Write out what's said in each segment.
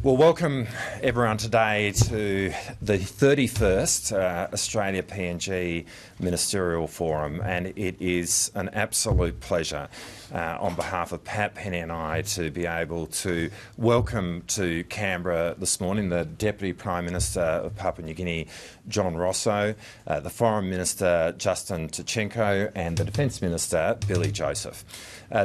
Well, welcome everyone today to the 31st Australia PNG Ministerial Forum, and it is an absolute pleasure on behalf of Pat, Penny and I to be able to welcome to Canberra this morning the Deputy Prime Minister of Papua New Guinea, John Rosso, the Foreign Minister, Justin Tkachenko, and the Defence Minister, Billy Joseph.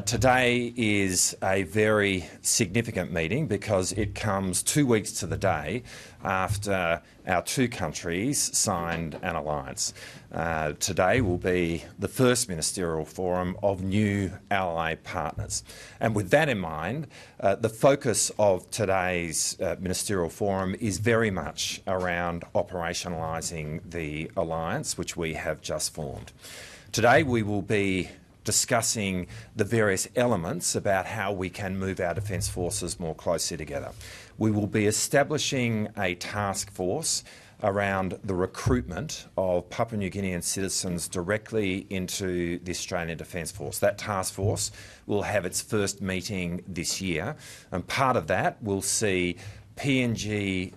Today is a very significant meeting because it comes 2 weeks to the day after our two countries signed an alliance. Today will be the first ministerial forum of new allied partners. And with that in mind, the focus of today's ministerial forum is very much around operationalising the alliance which we have just formed. Today we will be discussing the various elements about how we can move our defence forces more closely together. We will be establishing a task force around the recruitment of Papua New Guinean citizens directly into the Australian Defence Force. That task force will have its first meeting this year, and part of that will see PNG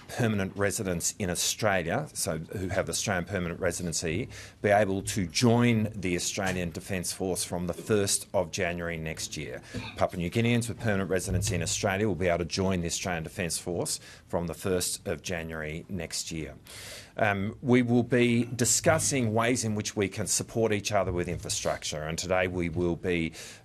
permanent residents in Australia, so who have Australian permanent residency, be able to join the Australian Defence Force from the 1st of January next year. Papua New Guineans with permanent residency in Australia will be able to join the Australian Defence Force from the 1st of January next year. We will be discussing ways in which we can support each other with infrastructure, and today we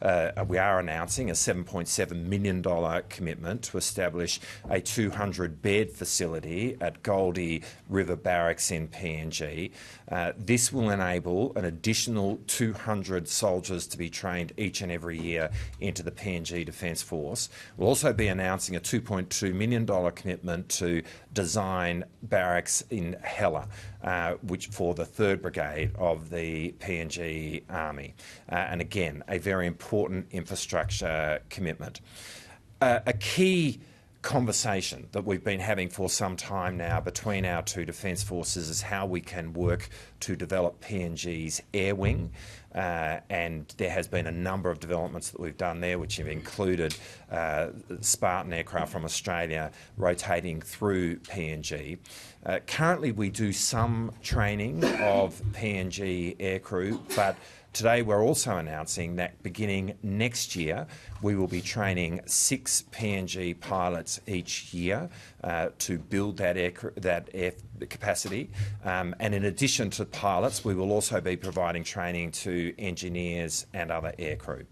are announcing a $7.7 million commitment to establish a 200-bed facility at Goldie River Barracks in PNG. This will enable an additional 200 soldiers to be trained each and every year into the PNG Defence Force. We'll also be announcing a $2.2 million commitment to design barracks in Hela, which for the 3rd Brigade of the PNG Army. And again, a very important infrastructure commitment. A key conversation that we've been having for some time now between our two defence forces is how we can work to develop PNG's air wing. And there has been a number of developments that we've done there, which have included Spartan aircraft from Australia rotating through PNG. Currently we do some training of PNG aircrew, but today we're also announcing that beginning next year we will be training 6 PNG pilots each year to build that air capacity. And in addition to pilots, we will also be providing training to engineers and other aircrew.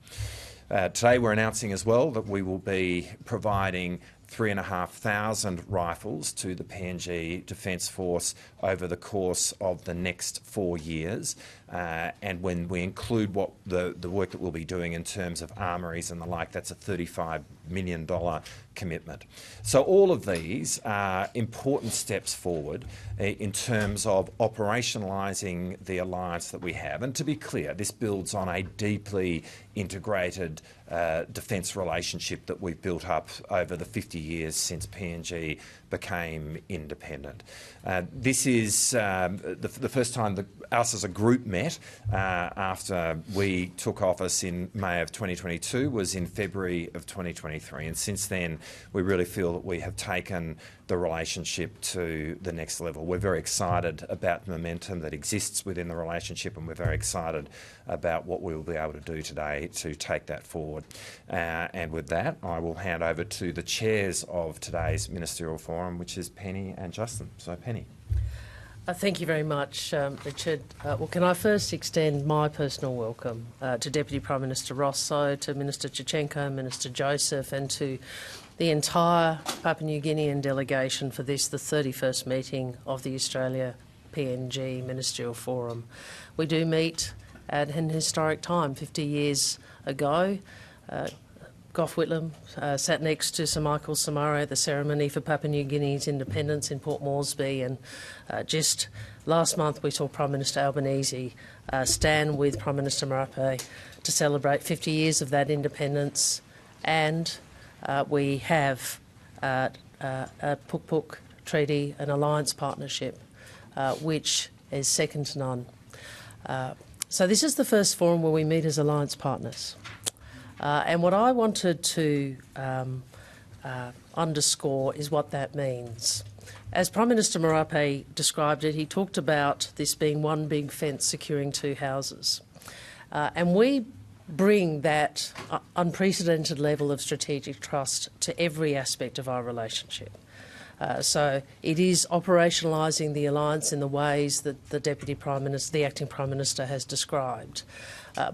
Today we're announcing as well that we will be providing 3,500 rifles to the PNG Defence Force over the course of the next 4 years. And when we include what the work that we'll be doing in terms of armories and the like, that's a $35 million commitment. So all of these are important steps forward in terms of operationalising the alliance that we have. And to be clear, this builds on a deeply integrated defence relationship that we've built up over the 50 years since PNG became independent. This is the first time that us as a group met after we took office in May of 2022 was in February of 2023, and since then we really feel that we have taken the relationship to the next level. We're very excited about the momentum that exists within the relationship, and we're very excited about what we will be able to do today to take that forward. And with that, I will hand over to the chairs of today's Ministerial Forum, which is Penny and Justin. So, Penny. Thank you very much, Richard. Well, can I first extend my personal welcome to Deputy Prime Minister Rosso, to Minister Tkachenko, Minister Joseph, and to the entire Papua New Guinean delegation for this, the 31st meeting of the Australia PNG Ministerial Forum. We do meet at an historic time. 50 years ago, Gough Whitlam sat next to Sir Michael Somare at the ceremony for Papua New Guinea's independence in Port Moresby, and just last month we saw Prime Minister Albanese stand with Prime Minister Marape to celebrate 50 years of that independence, and we have a Puk-Puk Treaty, an alliance partnership, which is second to none. So this is the first forum where we meet as alliance partners. And what I wanted to underscore is what that means. As Prime Minister Marape described it, he talked about this being one big fence securing two houses. And we bring that unprecedented level of strategic trust to every aspect of our relationship. So it is operationalising the alliance in the ways that the Deputy Prime Minister, the Acting Prime Minister, has described.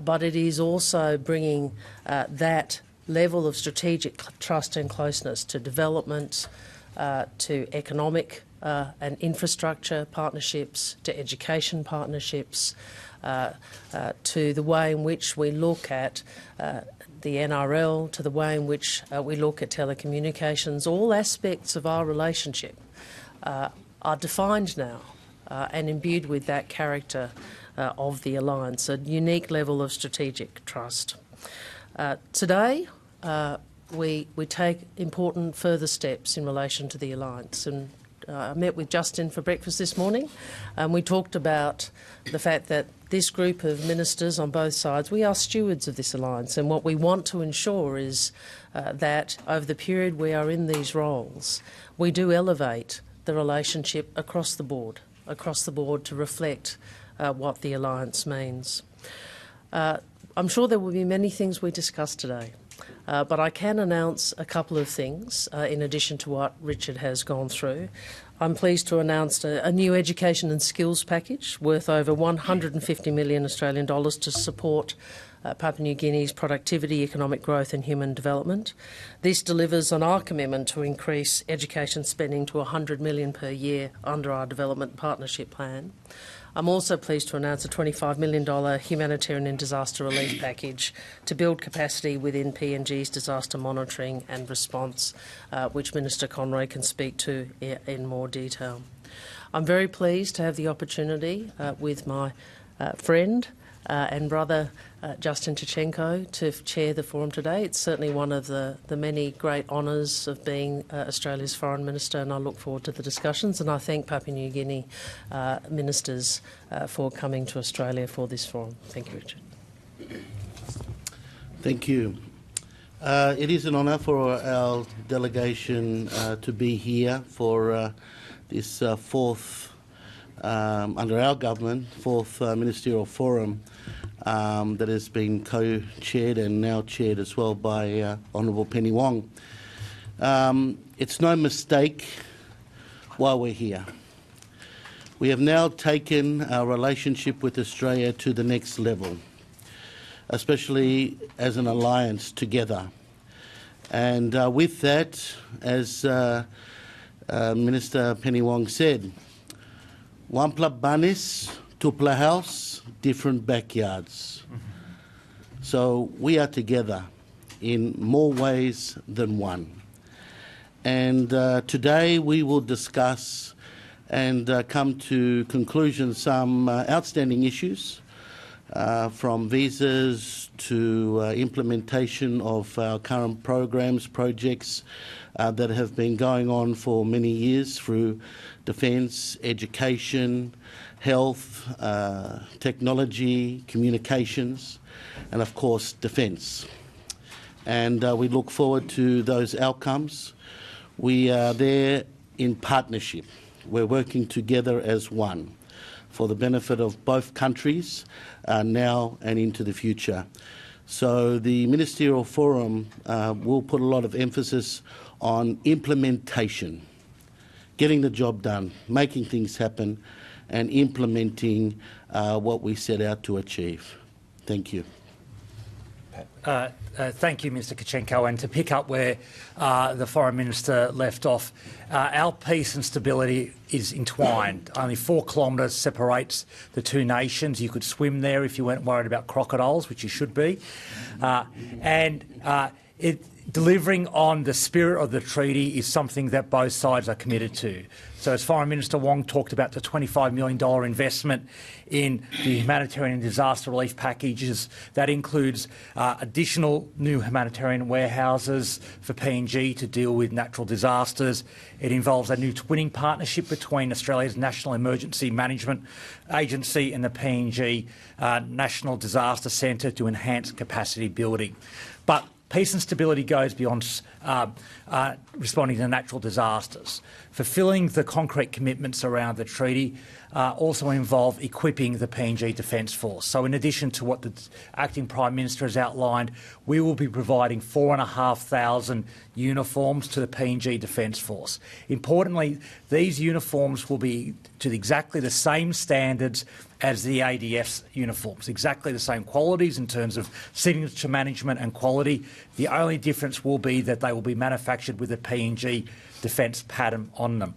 But it is also bringing that level of strategic trust and closeness to development, to economic and infrastructure partnerships, to education partnerships, to the way in which we look at the NRL, to the way in which we look at telecommunications. All aspects of our relationship are defined now and imbued with that character of the alliance, a unique level of strategic trust. Today, we take important further steps in relation to the alliance. And I met with Justin for breakfast this morning, and we talked about the fact that this group of ministers on both sides, we are stewards of this alliance, and what we want to ensure is that over the period we are in these roles, we do elevate the relationship across the board to reflect what the alliance means. I'm sure there will be many things we discuss today. But I can announce a couple of things in addition to what Richard has gone through. I'm pleased to announce a new education and skills package worth over 150 million Australian dollars to support Papua New Guinea's productivity, economic growth and human development. This delivers on our commitment to increase education spending to 100 million per year under our development partnership plan. I'm also pleased to announce a $25 million humanitarian and disaster relief package to build capacity within PNG's disaster monitoring and response, which Minister Conroy can speak to in more detail. I'm very pleased to have the opportunity with my friend and brother Justin Tkachenko to chair the forum today. It's certainly one of the many great honours of being Australia's Foreign Minister, and I look forward to the discussions, and I thank Papua New Guinea ministers for coming to Australia for this forum. Thank you, Richard. Thank you. It is an honour for our delegation to be here for this fourth, under our government, fourth Ministerial Forum that has been co-chaired and now chaired as well by Honourable Penny Wong. It's no mistake why we're here. We have now taken our relationship with Australia to the next level, especially as an alliance together. And with that, as Minister Penny Wong said, Wampla Banis, Tupla House, different backyards. So we are together in more ways than one. And today we will discuss and come to conclusion some outstanding issues, from visas to implementation of our current programs, projects that have been going on for many years through defence, education, health, technology, communications, and of course defence. And we look forward to those outcomes. We are there in partnership. We're working together as one for the benefit of both countries now and into the future. So the Ministerial Forum will put a lot of emphasis on implementation, getting the job done, making things happen, and implementing what we set out to achieve. Thank you. Thank you, Mr. Tkachenko. And to pick up where the Foreign Minister left off, our peace and stability is entwined. Only 4 kilometres separates the two nations. You could swim there if you weren't worried about crocodiles, which you should be. Delivering on the spirit of the treaty is something that both sides are committed to. So as Foreign Minister Wong talked about the $25 million investment in the humanitarian disaster relief packages, that includes additional new humanitarian warehouses for PNG to deal with natural disasters. It involves a new twinning partnership between Australia's National Emergency Management Agency and the PNG National Disaster Centre to enhance capacity building. But Peace and stability goes beyond responding to natural disasters. Fulfilling the concrete commitments around the treaty also involve equipping the PNG Defence Force. So in addition to what the Acting Prime Minister has outlined, we will be providing 4,500 uniforms to the PNG Defence Force. Importantly, these uniforms will be to exactly the same standards as the ADF's uniforms, exactly the same qualities in terms of signature management and quality. The only difference will be that they will be manufactured with a PNG defence pattern on them.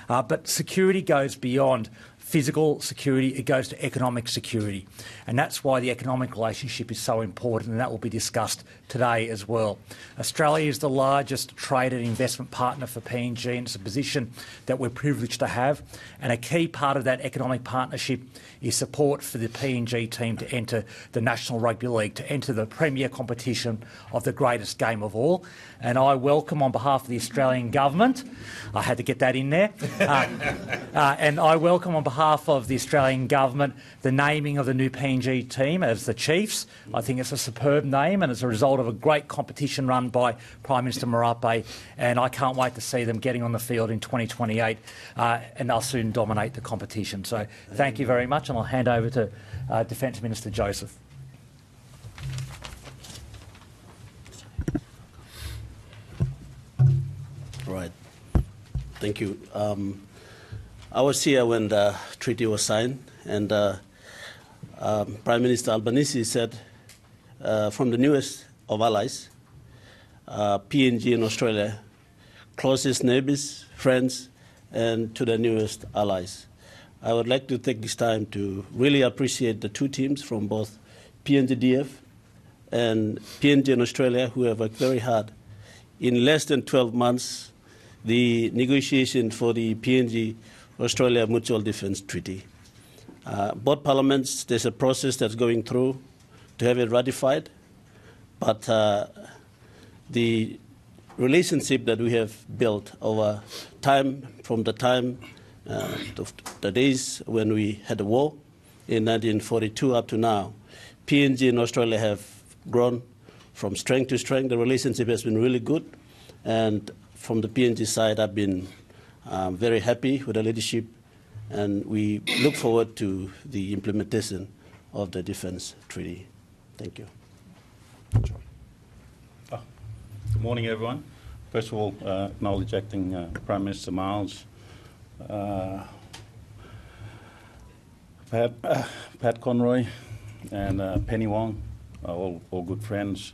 But security goes beyond physical security, it goes to economic security. And that's why the economic relationship is so important, and that will be discussed today as well. Australia is the largest trade and investment partner for PNG, and it's a position that we're privileged to have. And a key part of that economic partnership is support for the PNG team to enter the National Rugby League, to enter the premier competition of the greatest game of all. And I welcome, on behalf of the Australian Government, I had to get that in there, and I welcome on behalf of the Australian Government the naming of the new PNG team as the Chiefs. I think it's a superb name, and it's a result of a great competition run by Prime Minister Marape, and I can't wait to see them getting on the field in 2028, and they'll soon dominate the competition. So thank you very much, and I'll hand over to Defence Minister Joseph. Right. Thank you. I was here when the treaty was signed, and Prime Minister Albanese said, from the newest of allies, PNG in Australia, closest neighbours, friends, and to the newest allies. I would like to take this time to really appreciate the two teams from both PNGDF and PNG in Australia, who have worked very hard. In less than 12 months, the negotiation for the PNG-Australia Mutual Defence Treaty. Both parliaments, there's a process that's going through to have it ratified, but the relationship that we have built over time, from the time of the days when we had the war in 1942 up to now, PNG and Australia have grown from strength to strength. The relationship has been really good, and from the PNG side, I've been very happy with the leadership, and we look forward to the implementation of the Defence Treaty. Thank you. Good morning, everyone. First of all, acknowledge Acting Prime Minister Marles, Pat Conroy, and Penny Wong, all good friends.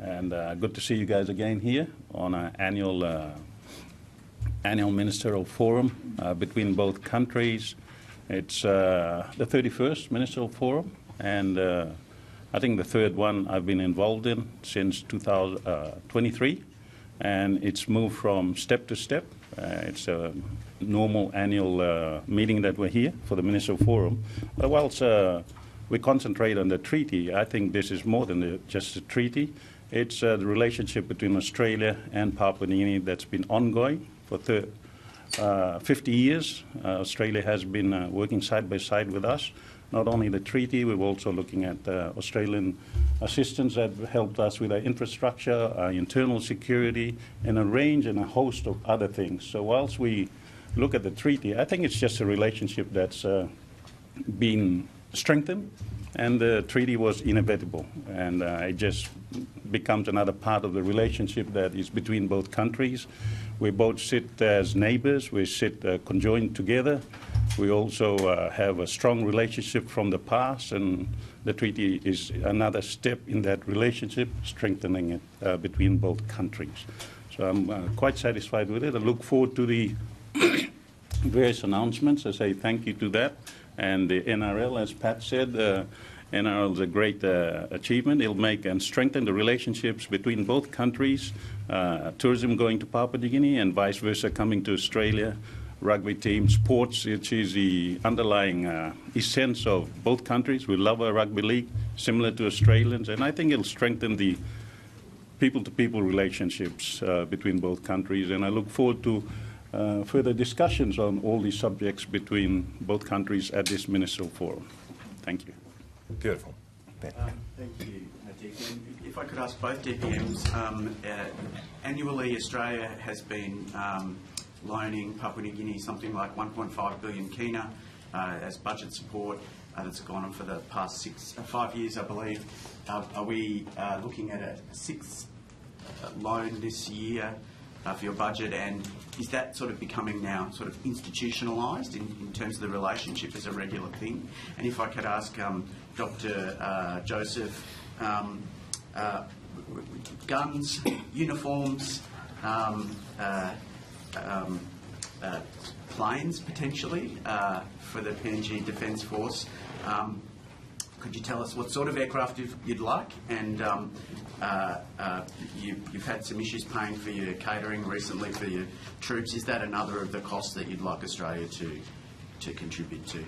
And good to see you guys again here on our annual ministerial forum between both countries. It's the 31st ministerial forum, and I think the third one I've been involved in since 2023, and it's moved from step to step. It's a normal annual meeting that we're here for the ministerial forum. But whilst we concentrate on the treaty, I think this is more than just a treaty. It's the relationship between Australia and Papua New Guinea that's been ongoing for 50 years. Australia has been working side by side with us. Not only the treaty, we're also looking at Australian assistance that helped us with our infrastructure, our internal security, and a range and a host of other things. So whilst we look at the treaty, I think it's just a relationship that's been strengthened, and the treaty was inevitable, and it just becomes another part of the relationship that is between both countries. We both sit as neighbours, we sit conjoined together. We also have a strong relationship from the past, and the treaty is another step in that relationship, strengthening it between both countries. So I'm quite satisfied with it. I look forward to the various announcements. I say thank you to that. And the NRL, as Pat said, NRL is a great achievement. It'll make and strengthen the relationships between both countries. Tourism going to Papua New Guinea and vice versa coming to Australia. Rugby team, sports, which is the underlying essence of both countries. We love our rugby league, similar to Australians, and I think it'll strengthen the people-to-people relationships between both countries. And I look forward to further discussions on all these subjects between both countries at this ministerial forum. Thank you. Beautiful. Thank you, DPM. If I could ask both DPMs, annually Australia has been loaning Papua New Guinea something like 1.5 billion kina as budget support. That's gone on for the past 5 years, I believe. Are we looking at a sixth loan this year for your budget, and is that sort of becoming now sort of institutionalised in terms of the relationship as a regular thing? And if I could ask Dr. Joseph, guns, uniforms, planes potentially for the PNG Defence Force. Could you tell us what sort of aircraft you'd like? And you've had some issues paying for your catering recently for your troops. Is that another of the costs that you'd like Australia to contribute to?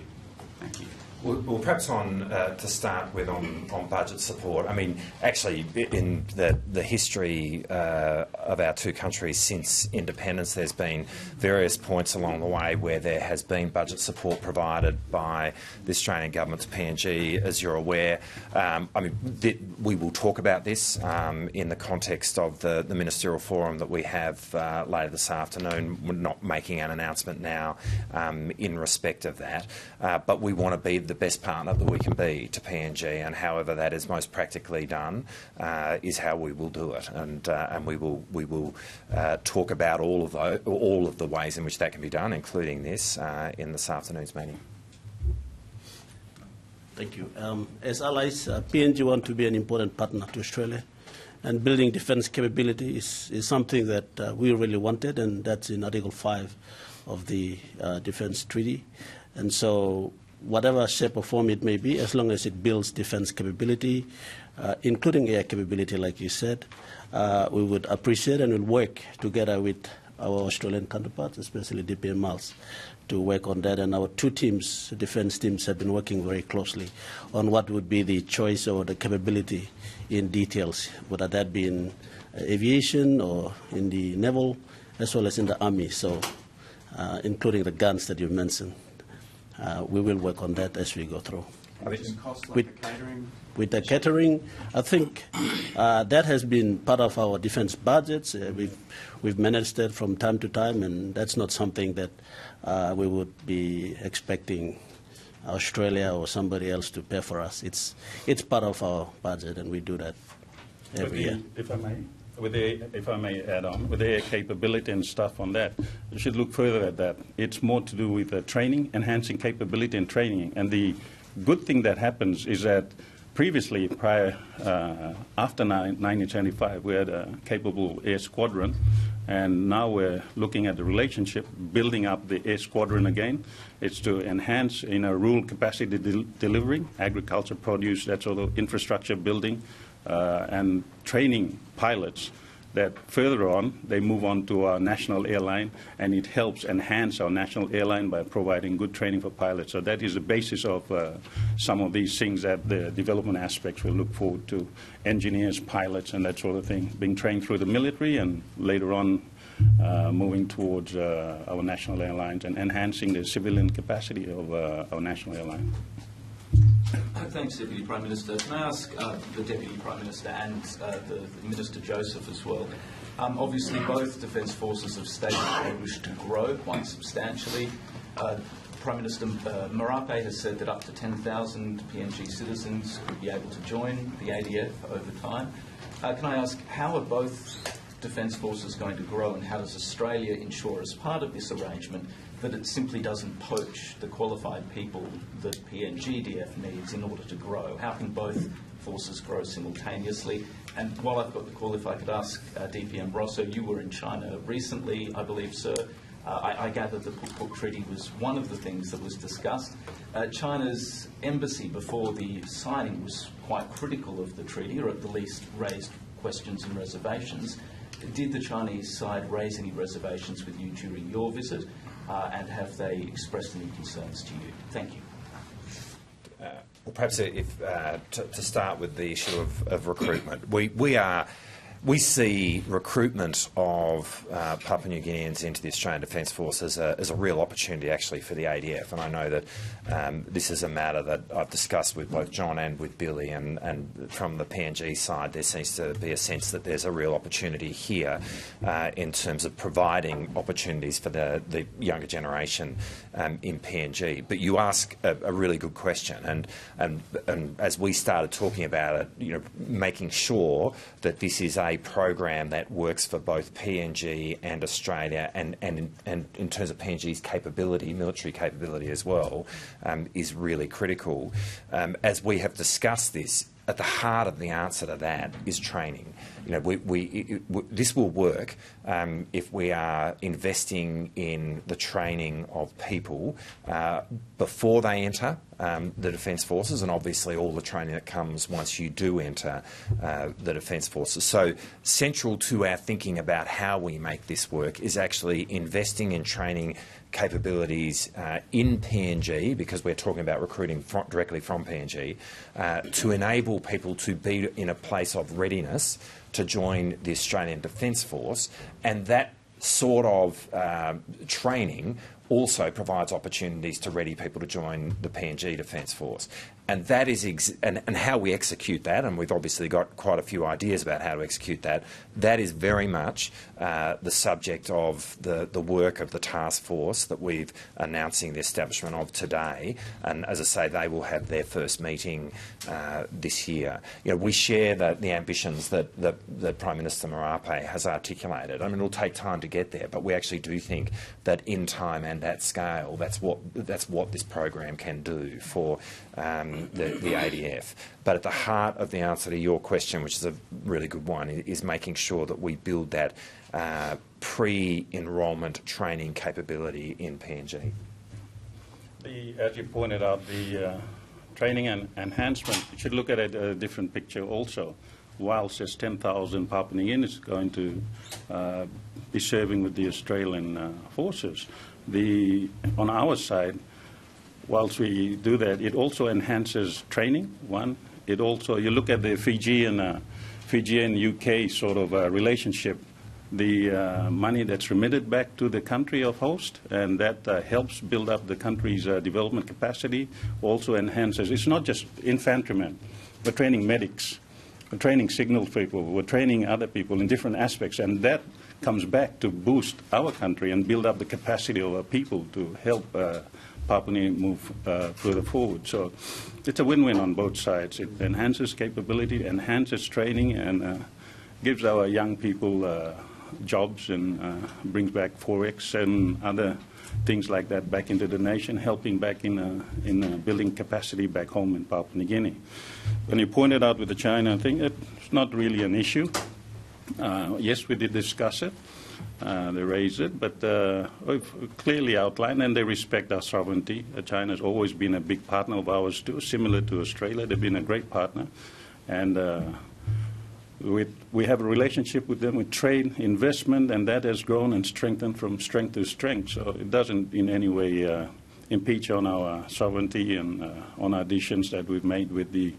Thank you. Well, perhaps to start with on budget support. I mean, actually, in the history of our two countries since independence, there's been various points along the way where there has been budget support provided by the Australian government to PNG, as you're aware. I mean, we will talk about this in the context of the ministerial forum that we have later this afternoon. We're not making an announcement now in respect of that, but we want to be the best partner that we can be to PNG, and however that is most practically done is how we will do it, and we will talk about all of the ways in which that can be done, including this in this afternoon's meeting. Thank you. As allies, PNG want to be an important partner to Australia, and building defence capability is something that we really wanted, and that's in Article 5 of the Defence Treaty. And so whatever shape or form it may be, as long as it builds defence capability, including air capability, like you said, we would appreciate and will work together with our Australian counterparts, especially DPM Marles, to work on that. And our two teams, defence teams, have been working very closely on what would be the choice or the capability in details, whether that be in aviation or in the naval, as well as in the army, so including the guns that you mentioned. We will work on that as we go through. With the catering, I think that has been part of our defence budgets. We've managed that from time to time, and that's not something that we would be expecting Australia or somebody else to pay for us. It's part of our budget, and we do that every year. If I may add on, with their capability and stuff on that, you should look further at that. It's more to do with training, enhancing capability and training. And the good thing that happens is that previously, after 1975, we had a capable air squadron, and now we're looking at the relationship, building up the air squadron again. It's to enhance rural capacity delivery, agriculture, produce, that sort of infrastructure building, and training pilots that further on they move on to our national airline, and it helps enhance our national airline by providing good training for pilots. So that is the basis of some of these things, that the development aspects will look forward to engineers, pilots and that sort of thing being trained through the military, and later on moving towards our national airlines and enhancing the civilian capacity of our national airline. Thanks, Deputy Prime Minister. Can I ask the Deputy Prime Minister and the Minister Joseph as well? Obviously, both Defence Forces have stated they wish to grow quite substantially. Prime Minister Marape has said that up to 10,000 PNG citizens could be able to join the ADF over time. Can I ask, how are both Defence Forces going to grow, and how does Australia ensure, as part of this arrangement, that it simply doesn't poach the qualified people that PNGDF needs in order to grow? How can both forces grow simultaneously? And while I've got the call, if I could ask DPM Rosso, you were in China recently, I believe, sir. I gather the Pukpuk Treaty was one of the things that was discussed. China's embassy before the signing was quite critical of the treaty, or at the least raised questions and reservations. Did the Chinese side raise any reservations with you during your visit? And have they expressed any concerns to you? Thank you. Well, perhaps to start with the issue of recruitment, we are We see recruitment of Papua New Guineans into the Australian Defence Force as a real opportunity actually for the ADF, and I know that this is a matter that I've discussed with both John and with Billy, and from the PNG side there seems to be a sense that there's a real opportunity here in terms of providing opportunities for the younger generation in PNG. But you ask a really good question, and as we started talking about it, you know, making sure that this is a program that works for both PNG and Australia, and in terms of PNG's capability, military capability as well, is really critical. As we have discussed this, at the heart of the answer to that is training. You know, this will work if we are investing in the training of people before they enter the Defence Forces, and obviously all the training that comes once you do enter the Defence Forces. So central to our thinking about how we make this work is actually investing in training capabilities in PNG, because we're talking about recruiting directly from PNG, to enable people to be in a place of readiness to join the Australian Defence Force, and that sort of training also provides opportunities to ready people to join the PNG Defence Force. And that is and how we execute that, and we've obviously got quite a few ideas about how to execute that, that is very much the subject of the work of the task force that we've announcing the establishment of today. And as I say, they will have their first meeting this year. You know, we share the ambitions that Prime Minister Marape has articulated. I mean, it'll take time to get there, but we actually do think that in time and at scale, that's what this program can do for the ADF. But at the heart of the answer to your question, which is a really good one, is making sure that we build that pre-enrolment training capability in PNG. As you pointed out, the training and enhancement, you should look at it a different picture also. Whilst there's 10,000 Papua New Guineans going to be serving with the Australian forces, on our side, whilst we do that, it also enhances training. One, it also, you look at the Fijian UK sort of relationship, the money that's remitted back to the country of host, and that helps build up the country's development capacity, also enhances. It's not just infantrymen. We're training medics, we're training signal people, we're training other people in different aspects, and that comes back to boost our country and build up the capacity of our people to help Papua New Guinea move further forward. So it's a win-win on both sides. It enhances capability, enhances training, and gives our young people jobs, and brings back Forex and other things like that back into the nation, helping back in building capacity back home in Papua New Guinea. When you pointed out with the China thing, it's not really an issue. Yes, we did discuss it. They raised it, but we've clearly outlined, and they respect our sovereignty. China has always been a big partner of ours too, similar to Australia. They've been a great partner, and we have a relationship with them with trade, investment, and that has grown and strengthened from strength to strength. So it doesn't in any way impeach on our sovereignty and on our decisions that we've made with the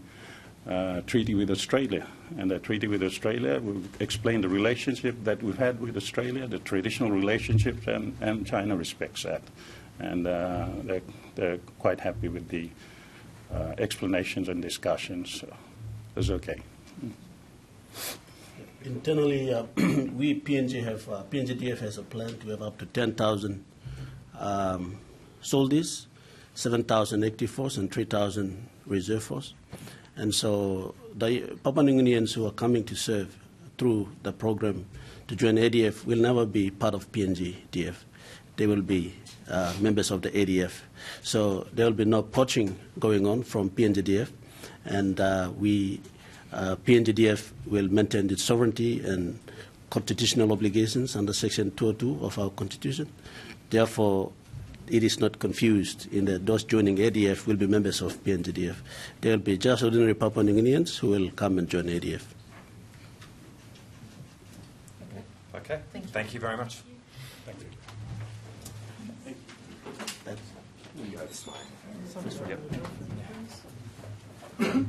treaty with Australia. And the treaty with Australia, we've explained the relationship that we've had with Australia, the traditional relationships, and China respects that. And they're quite happy with the explanations and discussions. So it's okay. Internally, we PNGDF has a plan to have up to 10,000 soldiers, 7,000 active force, and 3,000 reserve force. And so the Papua New Guineans who are coming to serve through the program to join ADF will never be part of PNGDF. They will be members of the ADF. So there will be no poaching going on from PNGDF, and PNGDF will maintain its sovereignty and constitutional obligations under Section 202 of our Constitution. Therefore, it is not confused in that those joining ADF will be members of PNGDF. There will be just ordinary Papua New Guineans who will come and join ADF. Okay. Thank you very much. Thank you. Yep.